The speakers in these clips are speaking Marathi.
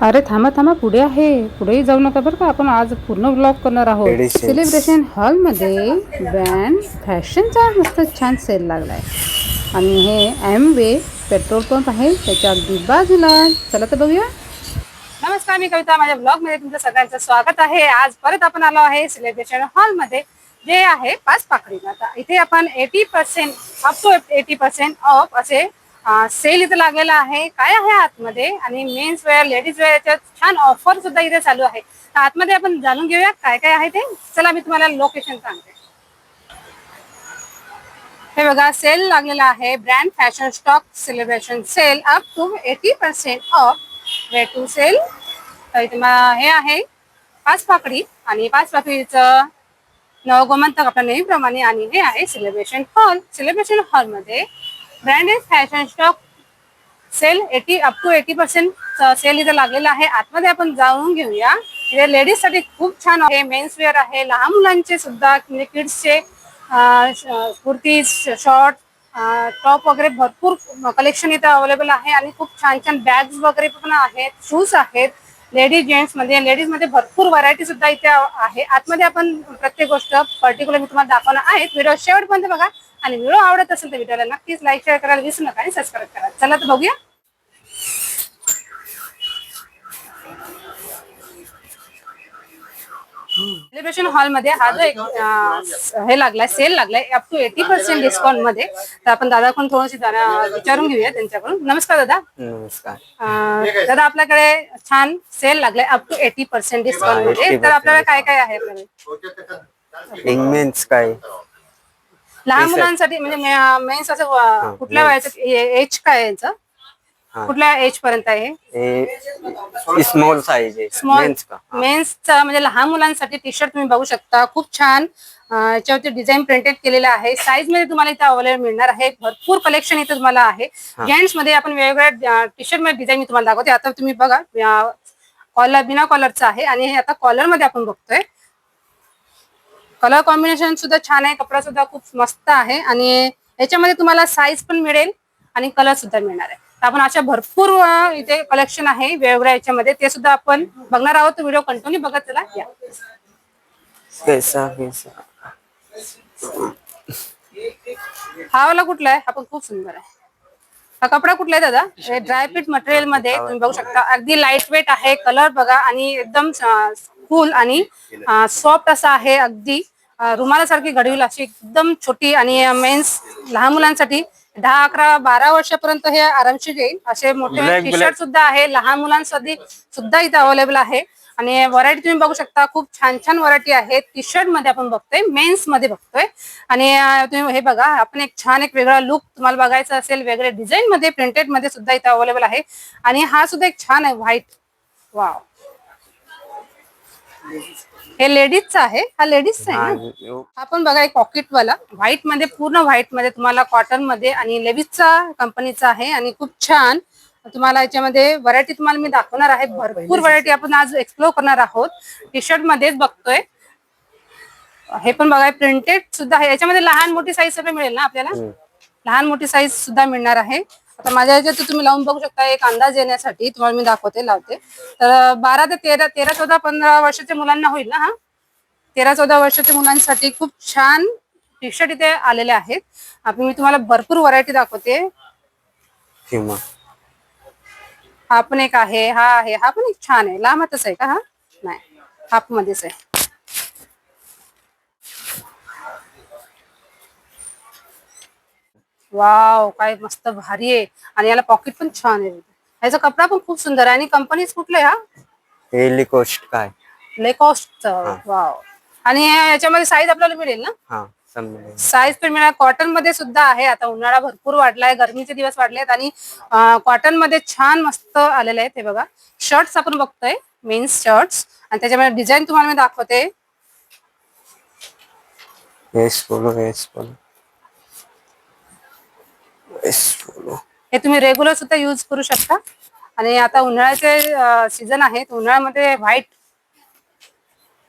अरे थांबा थांबा, पुढे आहे. पुढेही जाऊ नका बरं का. आपण आज पूर्ण ब्लॉग करणार आहोत. मेडिसिन्स. सेलिब्रेशन हॉलमध्ये ब्रँड फॅशनचा मस्त छान सेल लागलाय आणि हे वे पेट्रोल पंप आहे त्याच्या अगदी बाजूला. चला तर बघूया. नमस्कार, मी कविता. माझ्या ब्लॉगमध्ये तुमचं सगळ्यांचं स्वागत आहे. आज परत आपण आलो आहे सेलिब्रेशन हॉलमध्ये, जे आहे पाच पाकळी. आता इथे आपण 80% अप टू 80% ऑफ असे सेल इथे लागलेला आहे. काय आहे आतमध्ये, आणि मेन्स वेअर, लेडीज वेअर याच्यात छान ऑफर सुद्धा इथे चालू आहे. तर आतमध्ये आपण जाणून घेऊया काय काय आहे ते. चला मी तुम्हाला लोकेशन सांगते. हे बघा, सेल लागलेला आहे. Brand fashion stock celebration sale up to 80% off. Way to sale. तर इथे हे आहे पाच पाकडी, आणि पाच पाकळीचं नवगोमंतक आपल्या नेहमीप्रमाणे. आणि हे आहे सेलिब्रेशन हॉल. सेलिब्रेशन हॉलमध्ये branded fashion stock sale up to 80% sale इथे लागलेला आहे. आतमध्ये आपण जाऊन घेऊया. इथे लेडीज साठी खूप छान आहे. मेन्स वेअर आहे, लहान मुलांचे सुद्धा, म्हणजे किड्सचे कुर्तीज, शॉर्ट, टॉप वगैरे भरपूर कलेक्शन इथे अवेलेबल आहे. आणि खूप छान छान बॅग्स वगैरे पण आहेत, शूज आहेत. लेडीज जेंट्स मध्ये, लेडीज मध्ये भरपूर व्हरायटी सुद्धा इथे आहे. आतमध्ये आपण प्रत्येक गोष्ट पर्टिक्युलर मी तुम्हाला दाखवणार आहे. व्हिडिओ शेवटपर्यंत बघा. आणि व्हिडिओ आवडत असेल तर व्हिडिओला नक्कीच लाईक, शेअर करायला विसरू नका आणि सबस्क्राईब करा. चला तर बघूया. सेलिब्रेशन हॉल मध्ये हा जो एक हे लागलाय, सेल लागलाय अप टू 80% डिस्काउंट मध्ये. तर आपण दादाकडून थोडीशी विचारून घेऊया त्यांच्याकडून. नमस्कार दादा. नमस्कार. दादा, आपल्याकडे छान सेल लागलाय अप टू 80% डिस्काउंट मध्ये. तर आपल्याला काय काय आहे आपल्याकडे? मेन्स काय? लहान मुलांसाठी म्हणजे मेन्स असं कुठल्या वयाचं एज काय यांचं? कुठल्या एज पर्यंत आहे? स्मॉल साइज आहे. स्मॉल मेन्सचा म्हणजे लहान मुलांसाठी टी शर्ट तुम्ही बघू शकता. खूप छान याच्यावरती डिझाईन प्रिंटेड केलेलं आहे. साईज मध्ये तुम्हाला इथे अवेलेबल मिळणार आहे. भरपूर कलेक्शन इथे तुम्हाला आहे. जेंट्स मध्ये आपण वेगवेगळ्या टी शर्ट मध्ये डिझाईन मी तुम्हाला दाखवते. आता तुम्ही बघा, कॉलर बिना कॉलरचा आहे, आणि हे आता कॉलर मध्ये आपण बघतोय. कलर कॉम्बिनेशन सुद्धा छान आहे. कपडा सुद्धा खूप मस्त आहे. आणि याच्यामध्ये तुम्हाला साईज पण मिळेल आणि कलर सुद्धा मिळणार आहे. तर आपण अशा भरपूर इथे कलेक्शन आहे वेगवेगळ्या याच्यामध्ये, ते सुद्धा आपण बघणार आहोत. व्हिडिओ कंटिन्यू बघत चला. या हा वाला कुठला आहे? हा पण खूप सुंदर आहे. हा कपडा कुठला आहे दादा? हे ड्रायफ्रूट मटेरियल मध्ये तुम्ही बघू शकता. अगदी लाईट वेट आहे. कलर बघा, आणि एकदम कूल आणि सॉफ्ट असा आहे. अगदी रुमालासारखी घडील अशी एकदम छोटी. आणि मेन्स लहान मुलांसाठी 10, 11, 12 वर्षापर्यंत हे आरामशीर येईल. असे मोठे टी शर्ट सुद्धा आहे लहान मुलांसाठी सुद्धा इथे अवेलेबल आहे. आणि व्हरायटी तुम्ही बघू शकता. खूप छान छान व्हरायटी आहे. टी शर्ट मध्ये आपण बघतोय, मेन्स मध्ये बघतोय. आणि तुम्ही हे बघा, आपण एक छान एक वेगळा लुक तुम्हाला बघायचा असेल, वेगळे डिझाईन मध्ये, प्रिंटेड मध्ये सुद्धा इथे अवेलेबल आहे. आणि हा सुद्धा एक छान आहे, व्हाईट. वाव, हे लेडीजचा आहे. हा लेडीजचा आहे ना? आपण बघा, एक पॉकेट वाला व्हाईट मध्ये, पूर्ण व्हाईट मध्ये तुम्हाला कॉटन मध्ये, आणि लेविसचा कंपनीचा आहे. आणि खूप छान तुम्हाला याच्यामध्ये व्हरायटी तुम्हाला मी दाखवणार आहे. भरपूर व्हरायटी आपण आज एक्सप्लोर करणार आहोत. टी शर्ट मध्येच बघतोय. हे पण बघा, प्रिंटेड सुद्धा आहे. याच्यामध्ये लहान मोठी साईज सगळं मिळेल ना आपल्याला? लहान मोठी साईज सुद्धा मिळणार आहे. आता माझ्या ह्याच्यात तुम्ही लावून बघू शकता. एक अंदाज येण्यासाठी तुम्हाला मी दाखवते, लावते. तर 12 ते 13, 14, 15 वर्षाच्या मुलांना होईल ना. हा 13-14 वर्षाच्या मुलांसाठी खूप छान टी शर्ट इथे आलेले आहेत. मी तुम्हाला भरपूर व्हरायटी दाखवते. हा पण एक आहे, हा आहे, हा पण एक छान आहे. लांबच आहे का? हा नाही, हाफ मध्येच आहे. वाव, काय मस्त भारी आहे. आणि याला पॉकेट पण छान आहे. याचा कपडा पण खूप सुंदर आहे. आणि कंपनीज कुठले? हा लेकॉस्ट काय? लेकॉस्ट. वाव. आणि याच्यामध्ये साईज आपल्याला मिळेल ना? साईज पण मिळेल. कॉटन मध्ये सुद्धा आहे. आता उन्हाळा भरपूर वाढलाय, गरमीचे दिवस वाढलेत, आणि कॉटन मध्ये छान मस्त आलेले आहेत. हे बघा, शर्ट्स आपण बघतोय, मेन्स शर्ट्स. आणि त्याच्यामध्ये डिझाईन तुम्हाला मी दाखवते. हे तुम्ही रेग्युलर सुद्धा यूज करू शकता. आणि आता उन्हाळ्याचे सीझन आहे, उन्हाळ्यामध्ये व्हाईट.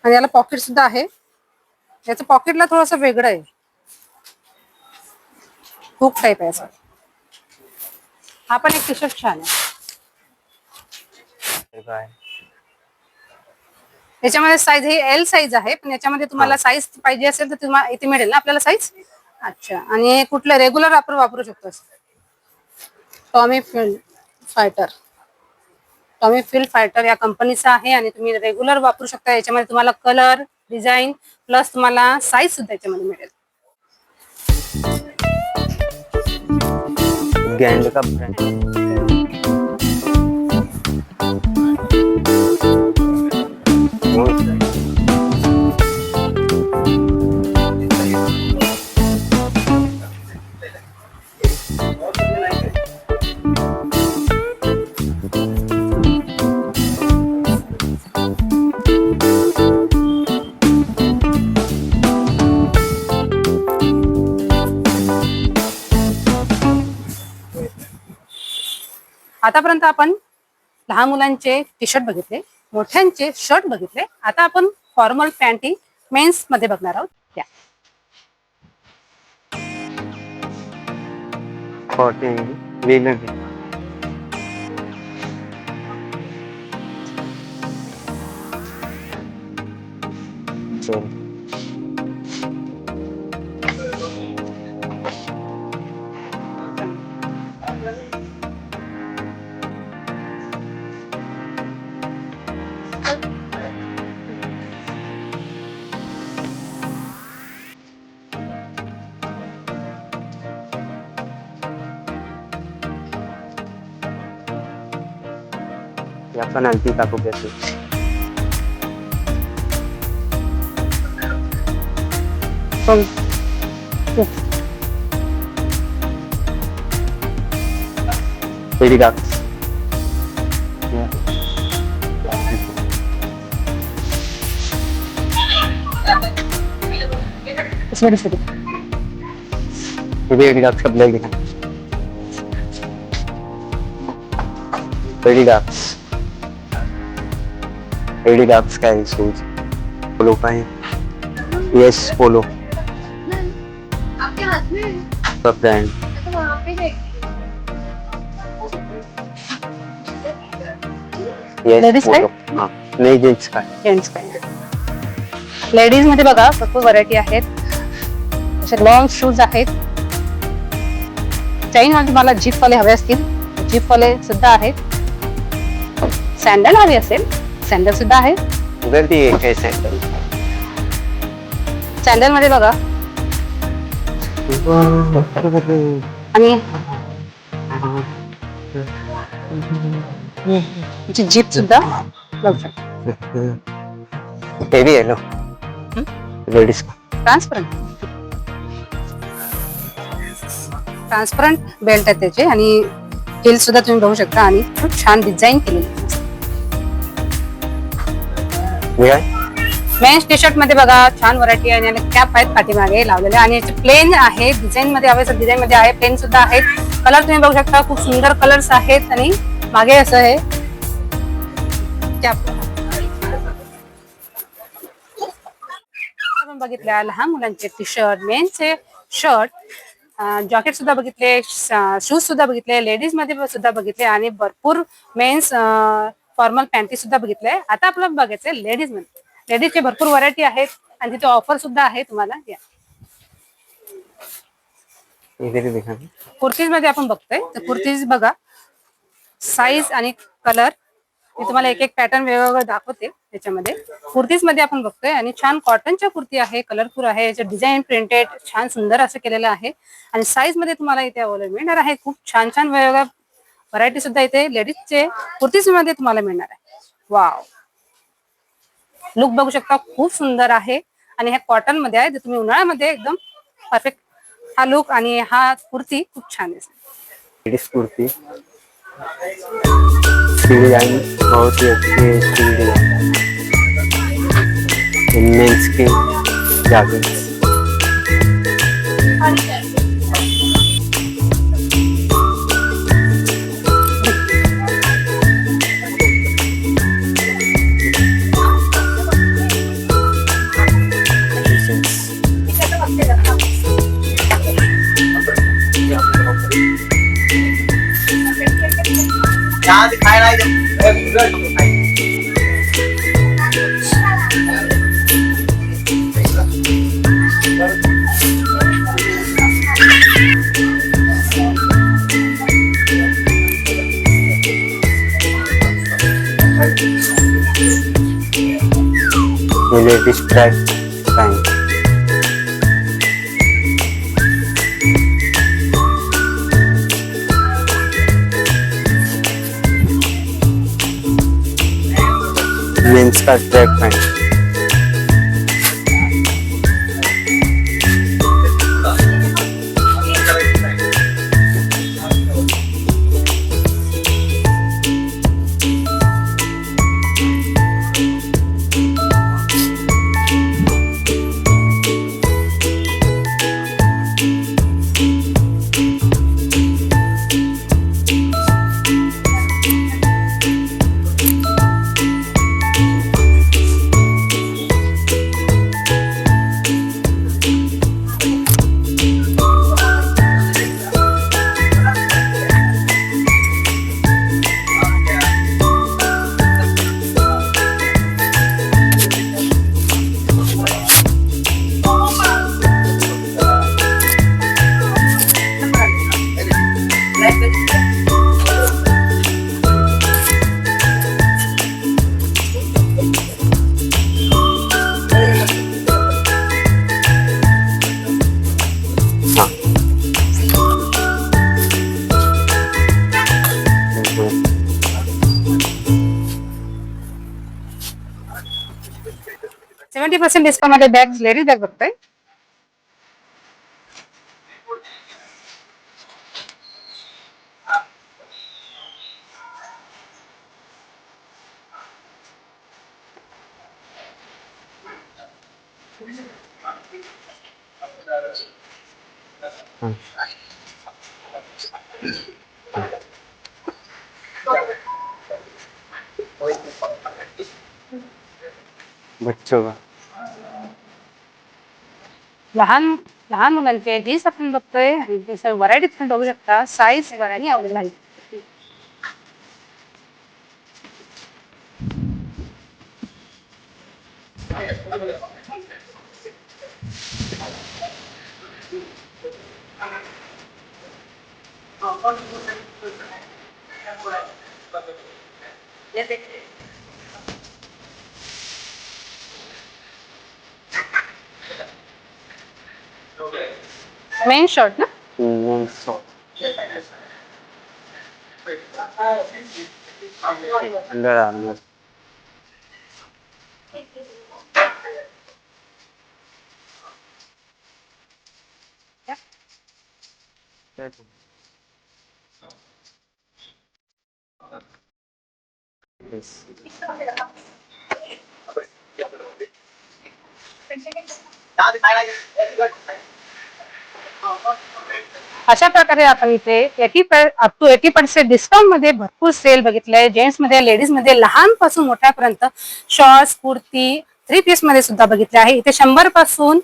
आणि याला पॉकेट सुद्धा आहे. याचं पॉकेटला थोडंसं वेगळं आहे, हुक टाईप आहे असं. हा पण एक टी शर्ट छान आहे. काय याच्यामध्ये साईज ही एल साईज आहे, पण याच्यामध्ये तुम्हाला साईज पाहिजे असेल तर तुम्हाला इथे मिळेल ना आपल्याला साईज. अच्छा, आणि कुठलं रेग्युलर आपण वापरू शकतो. Tommy field fighter, Tommy field fighter या कंपनीचा आहे आणि तुम्ही रेग्युलर वापरू शकता. याच्यामध्ये तुम्हाला कलर, डिझाईन प्लस तुम्हाला साईज सुद्धा याच्यामध्ये मिळेल. गँड का ब्रँड आतापर्यंत आपण लहान मुलांचे टी शर्ट बघितले, मोठ्यांचे शर्ट बघितले. आता आपण फॉर्मल पॅन्टी मेन्स मध्ये बघणार आहोत. त्या 40 वेगळं चल या पण आणखी टाकू घेतो. Very dark. Very dark सब लेके हैं. Very dark. Very dark sky shoes. Polo का है. Yes, polo. आपके हाथ में सब ब्रांड. तो वहाँ पे देखिए. Yes, Ladies polo. हाँ, नहीं jeans का. जेंट्स काय. लेडीज मध्ये बघा भरपूर व्हरायटी आहेत. असे लॉंग शूज आहेत. चैन मध्ये तुम्हाला जीप वाले हवे असतील, जीप वाले सुद्धा आहेत. सॅन्डल हवी असेल, सॅन्डल सुद्धा आहे. उधर भी एक है सैंडल. सॅन्डल मध्ये बघा आणि जीप सुद्धा बघू शकता. ये भी है लो. लेडीज का. ट्रान्सपरंट बेल्ट आहे त्याचे आणि हिल सुद्धा तुम्ही बघू शकता आणि खूप छान डिझाईन केलेली आहे. ये है. मेन्स टी शर्ट मध्ये बघा छान व्हरायटी आहे आणि कॅप आहेत पाठीमागे लावलेले आणि याचे प्लेन आहे, डिझाईन मध्ये हवे डिझाईन मध्ये आहे, प्लेन सुद्धा आहेत. कलर तुम्ही बघू शकता खूप सुंदर कलर्स आहेत आणि मागे असं आहे कॅप. आपण बघितल्या लहान मुलांचे टी शर्ट, मेन्सचे शर्ट, जॅकेट सुद्धा बघितले, शूज सुद्धा बघितले, लेडीज मध्ये सुद्धा बघितले आणि भरपूर मेन्स फॉर्मल पॅन्टी सुद्धा बघितले. आता आपल्याला बघायचंय लेडीज मध्ये. लेडीजचे भरपूर व्हरायटी आहेत आणि तिथे ऑफर सुद्धा आहे तुम्हाला. इधर ही दिखा. कुर्तीज मध्ये आपण बघतोय तर कुर्तीज बघा साईज आणि कलर मी तुम्हाला एक एक पॅटर्न वेगवेगळं दाखवते. त्याच्यामध्ये कुर्तीज मध्ये आपण बघतोय आणि छान कॉटनच्या कुर्ती आहे, कलरफुल आहे, याचे डिझाईन प्रिंटेड छान सुंदर असं केलेलं आहे आणि साईज मध्ये तुम्हाला इथे अवेलेबल मिळणार आहे. खूप छान छान वेगवेगळ्या व्हरायटी सुद्धा इथे लेडीजचे कुर्तीज मध्ये तुम्हाला मिळणार आहे. वाव, लुक बघू शकता खूप सुंदर आहे आणि ह्या कॉटन मध्ये आहे. तुम्ही उन्हाळ्यामध्ये एकदम परफेक्ट हा लुक आणि हा कुर्ती खूप छान आहे. लेडीज कुर्ती डिजाइन बहुत ही अच्छी है. इसकी डिजाइन मेंस की जैकेट्स. यहाँ दिखाया हे लेटेस्ट ट्रॅक पॅन्ट. मेन्स का track pant. Seventy percent discount मध्ये बॅग, लेडीज बॅग बघतोय. बच्चों का लहान लहान मुलांचे जीन्स आपण बघतोय आणि व्हरायटी तुम्ही बघू शकता. साईज व्हरायटी अवेलेबल आहे. मेन शर्ट ना. Men's Under Armour. अशा प्रकारे आपण इथे अप टू 80% डिस्काउंट मध्ये भरपूर सेल बघितलंय. जेंट्स मध्ये, लेडीज मध्ये, लहानपासून मोठ्यापर्यंत शॉर्ट्स, कुर्ती, 3 पीस मध्ये सुद्धा बघितले आहे. इथे 100 पासून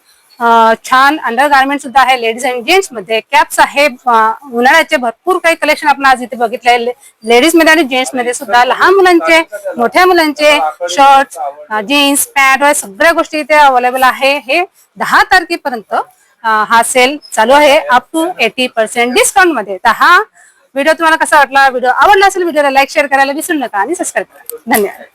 छान अंडर गार्मेंट सुद्धा आहे. लेडीज आणि जेंट्स मध्ये कॅप्स आहे. उन्हाळ्याचे भरपूर काही कलेक्शन आपण आज इथे बघितले. लेडीज मध्ये आणि जेंट्स मध्ये सुद्धा लहान मुलांचे, मोठ्या मुलांचे शर्ट्स, जीन्स, पॅन्ट सगळ्या गोष्टी इथे अवेलेबल आहे. हे 10 तारखेपर्यंत हा सेल चालू आहे अप टू 80% डिस्काउंट मध्ये. तर हा व्हिडिओ तुम्हाला कसा वाटला? व्हिडिओ आवडला असेल व्हिडिओला लाईक शेअर करायला विसरू नका आणि सबस्क्राईब करा. धन्यवाद.